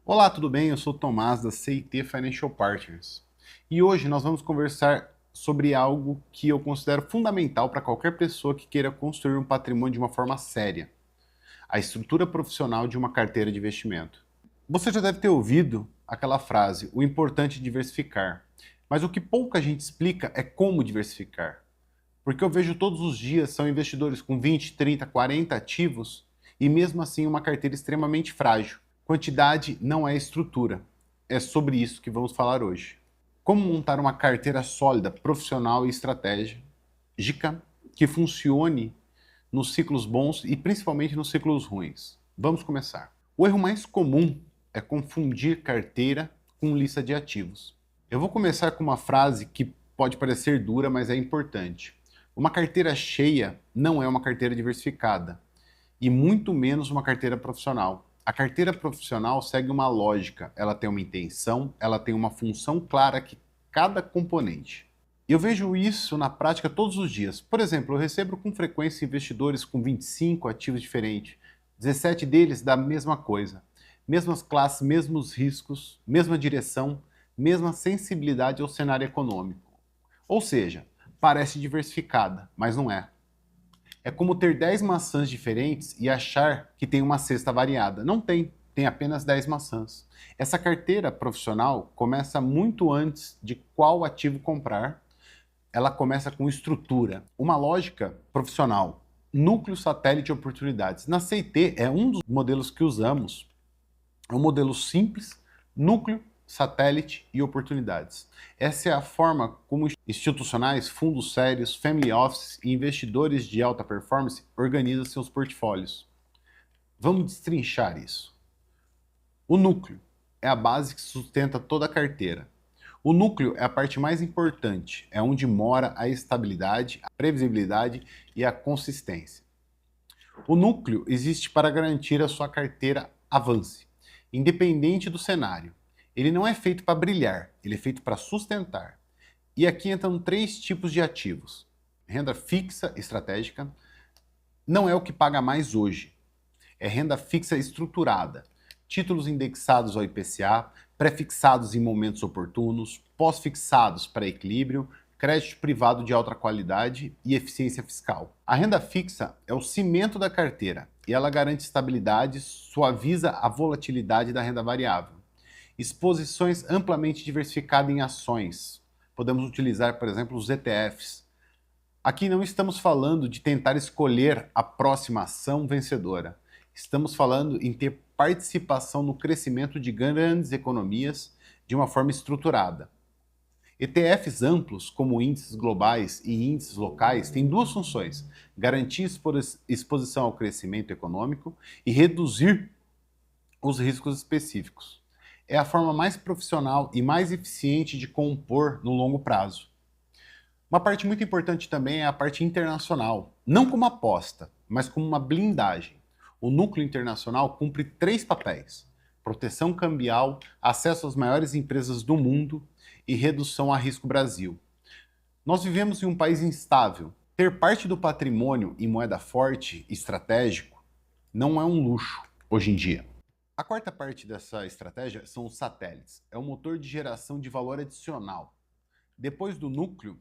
Olá, tudo bem? Eu sou o Tomás da CIT Financial Partners e hoje nós vamos conversar sobre algo que eu considero fundamental para qualquer pessoa que queira construir um patrimônio de uma forma séria: a estrutura profissional de uma carteira de investimento. Você já deve ter ouvido aquela frase: o importante é diversificar, mas o que pouca gente explica é como diversificar. Porque eu vejo todos os dias são investidores com 20, 30, 40 ativos e mesmo assim uma carteira extremamente frágil. Quantidade não é estrutura. É sobre isso que vamos falar hoje. Como montar uma carteira sólida, profissional e estratégica que funcione nos ciclos bons e principalmente nos ciclos ruins. Vamos começar. O erro mais comum é confundir carteira com lista de ativos. Eu vou começar com uma frase que pode parecer dura, mas é importante. Uma carteira cheia não é uma carteira diversificada, e muito menos uma carteira profissional. A carteira profissional segue uma lógica, ela tem uma intenção, ela tem uma função clara que cada componente. Eu vejo isso na prática todos os dias. Por exemplo, eu recebo com frequência investidores com 25 ativos diferentes, 17 deles da mesma coisa. Mesmas classes, mesmos riscos, mesma direção, mesma sensibilidade ao cenário econômico. Ou seja, parece diversificada, mas não é. É como ter 10 maçãs diferentes e achar que tem uma cesta variada. Não tem, tem apenas 10 maçãs. Essa carteira profissional começa muito antes de qual ativo comprar. Ela começa com estrutura, uma lógica profissional, núcleo, satélite e oportunidades. Na CIT é um dos modelos que usamos. É um modelo simples, núcleo, satélite e oportunidades. Essa é a forma como institucionais, fundos sérios, family offices e investidores de alta performance organizam seus portfólios. Vamos destrinchar isso. O núcleo é a base que sustenta toda a carteira. O núcleo é a parte mais importante, é onde mora a estabilidade, a previsibilidade e a consistência. O núcleo existe para garantir a sua carteira avance, independente do cenário. Ele não é feito para brilhar, ele é feito para sustentar. E aqui entram 3 tipos de ativos. Renda fixa estratégica não é o que paga mais hoje. É renda fixa estruturada. Títulos indexados ao IPCA, pré-fixados em momentos oportunos, pós-fixados para equilíbrio, crédito privado de alta qualidade e eficiência fiscal. A renda fixa é o cimento da carteira e ela garante estabilidade, suaviza a volatilidade da renda variável. Exposições amplamente diversificadas em ações. Podemos utilizar, por exemplo, os ETFs. Aqui não estamos falando de tentar escolher a próxima ação vencedora. Estamos falando em ter participação no crescimento de grandes economias de uma forma estruturada. ETFs amplos, como índices globais e índices locais, têm 2 funções: garantir exposição ao crescimento econômico e reduzir os riscos específicos. É a forma mais profissional e mais eficiente de compor no longo prazo. Uma parte muito importante também é a parte internacional, não como aposta, mas como uma blindagem. O núcleo internacional cumpre 3 papéis: proteção cambial, acesso às maiores empresas do mundo e redução a risco Brasil. Nós vivemos em um país instável. Ter parte do patrimônio em moeda forte, estratégico, não é um luxo hoje em dia. A quarta parte dessa estratégia são os satélites. É o motor de geração de valor adicional. Depois do núcleo,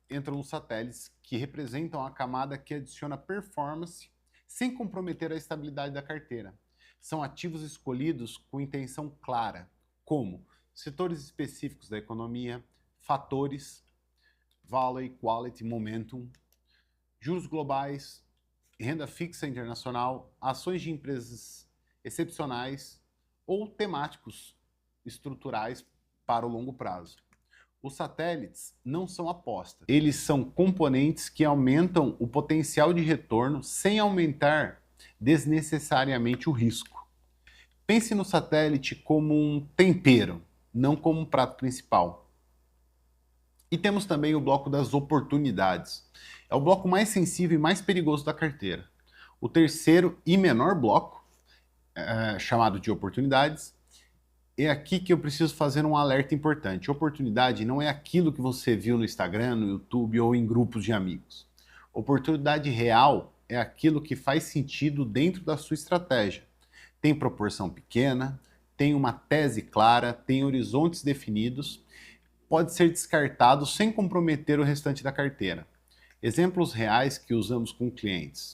entram os satélites, que representam a camada que adiciona performance sem comprometer a estabilidade da carteira. São ativos escolhidos com intenção clara, como setores específicos da economia, fatores, value, quality, momentum, juros globais, renda fixa internacional, ações de empresas excepcionais ou temáticos estruturais para o longo prazo. Os satélites não são apostas, eles são componentes que aumentam o potencial de retorno sem aumentar desnecessariamente o risco. Pense no satélite como um tempero, não como um prato principal. E temos também o bloco das oportunidades. É o bloco mais sensível e mais perigoso da carteira. O terceiro e menor bloco, chamado de oportunidades, é aqui que eu preciso fazer um alerta importante. Oportunidade não é aquilo que você viu no Instagram, no YouTube ou em grupos de amigos. Oportunidade real é aquilo que faz sentido dentro da sua estratégia. Tem proporção pequena, tem uma tese clara, tem horizontes definidos, pode ser descartado sem comprometer o restante da carteira. Exemplos reais que usamos com clientes: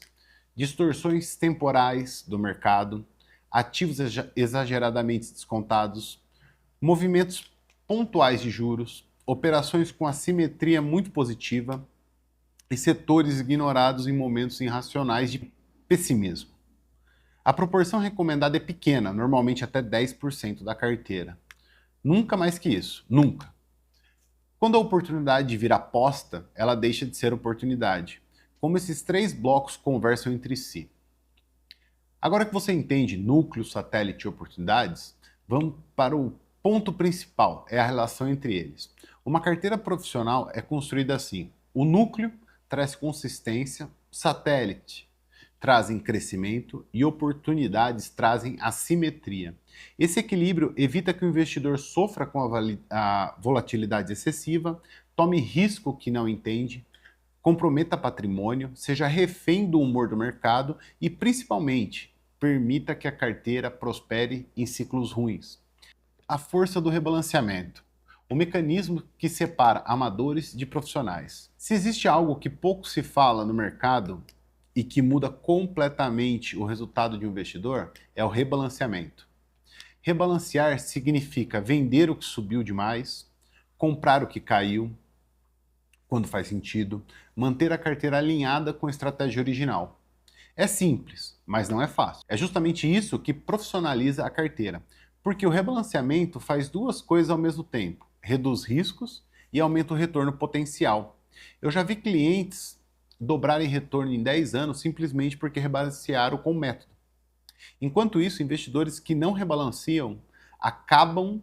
distorções temporais do mercado, ativos exageradamente descontados, movimentos pontuais de juros, operações com assimetria muito positiva e setores ignorados em momentos irracionais de pessimismo. A proporção recomendada é pequena, normalmente até 10% da carteira. Nunca mais que isso, nunca. Quando a oportunidade vira aposta, ela deixa de ser oportunidade. Como esses três blocos conversam entre si. Agora que você entende núcleo, satélite e oportunidades, vamos para o ponto principal, é a relação entre eles. Uma carteira profissional é construída assim: o núcleo traz consistência, satélite trazem crescimento e oportunidades trazem assimetria. Esse equilíbrio evita que o investidor sofra com a volatilidade excessiva, tome risco que não entende, comprometa patrimônio, seja refém do humor do mercado e, principalmente, permita que a carteira prospere em ciclos ruins. A força do rebalanceamento, o mecanismo que separa amadores de profissionais. Se existe algo que pouco se fala no mercado e que muda completamente o resultado de um investidor, é o rebalanceamento. Rebalancear significa vender o que subiu demais, comprar o que caiu, quando faz sentido, manter a carteira alinhada com a estratégia original. É simples, mas não é fácil. É justamente isso que profissionaliza a carteira, porque o rebalanceamento faz duas coisas ao mesmo tempo: reduz riscos e aumenta o retorno potencial. Eu já vi clientes dobrarem retorno em 10 anos simplesmente porque rebalancearam com o método. Enquanto isso, investidores que não rebalanceiam acabam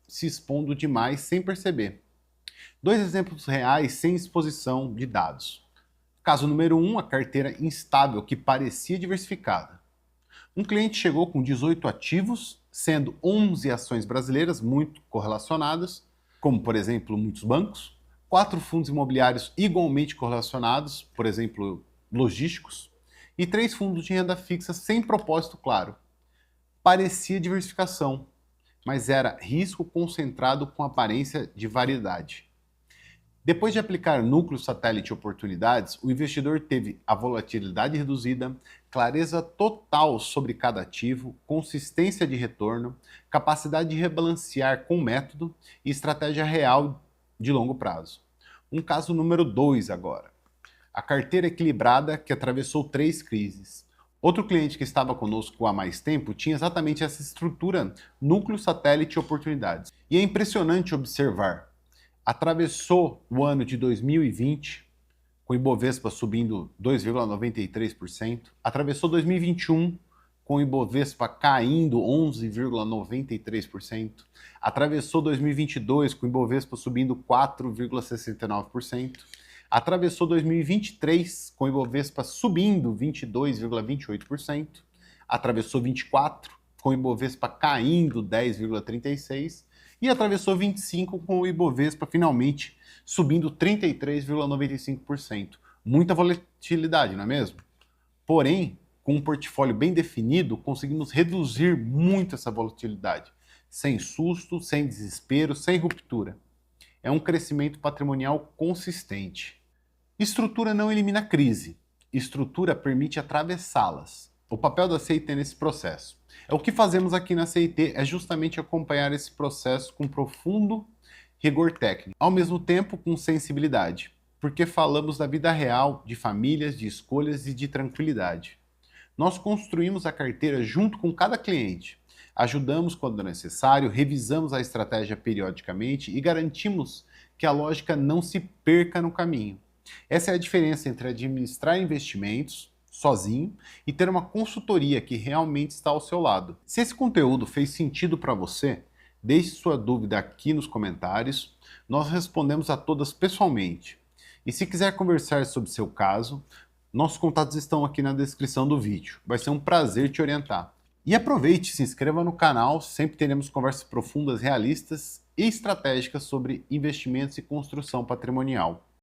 se expondo demais sem perceber. Dois exemplos reais sem exposição de dados. Caso número 1, a carteira instável que parecia diversificada. Um cliente chegou com 18 ativos, sendo 11 ações brasileiras muito correlacionadas, como por exemplo muitos bancos, 4 fundos imobiliários igualmente correlacionados, por exemplo logísticos, e 3 fundos de renda fixa sem propósito claro. Parecia diversificação, mas era risco concentrado com aparência de variedade. Depois de aplicar núcleo, satélite e oportunidades, o investidor teve a volatilidade reduzida, clareza total sobre cada ativo, consistência de retorno, capacidade de rebalancear com método e estratégia real de longo prazo. Um caso número 2 agora. A carteira equilibrada que atravessou 3 crises. Outro cliente que estava conosco há mais tempo tinha exatamente essa estrutura: núcleo, satélite e oportunidades. E é impressionante observar. Atravessou o ano de 2020, com o Ibovespa subindo 2,93%. Atravessou 2021, com o Ibovespa caindo 11,93%. Atravessou 2022, com o Ibovespa subindo 4,69%. Atravessou 2023, com o Ibovespa subindo 22,28%. Atravessou 24, com o Ibovespa caindo 10,36%. E atravessou 25 com o Ibovespa finalmente subindo 33,95%. Muita volatilidade, não é mesmo? Porém, com um portfólio bem definido, conseguimos reduzir muito essa volatilidade, sem susto, sem desespero, sem ruptura. É um crescimento patrimonial consistente. Estrutura não elimina crise, estrutura permite atravessá-las. O papel da CIT nesse processo. O que fazemos aqui na CIT é justamente acompanhar esse processo com profundo rigor técnico, ao mesmo tempo com sensibilidade, porque falamos da vida real, de famílias, de escolhas e de tranquilidade. Nós construímos a carteira junto com cada cliente, ajudamos quando necessário, revisamos a estratégia periodicamente e garantimos que a lógica não se perca no caminho. Essa é a diferença entre administrar investimentos sozinho e ter uma consultoria que realmente está ao seu lado. Se esse conteúdo fez sentido para você, deixe sua dúvida aqui nos comentários, nós respondemos a todas pessoalmente. E se quiser conversar sobre seu caso, nossos contatos estão aqui na descrição do vídeo. Vai ser um prazer te orientar. E aproveite, se inscreva no canal, sempre teremos conversas profundas, realistas e estratégicas sobre investimentos e construção patrimonial.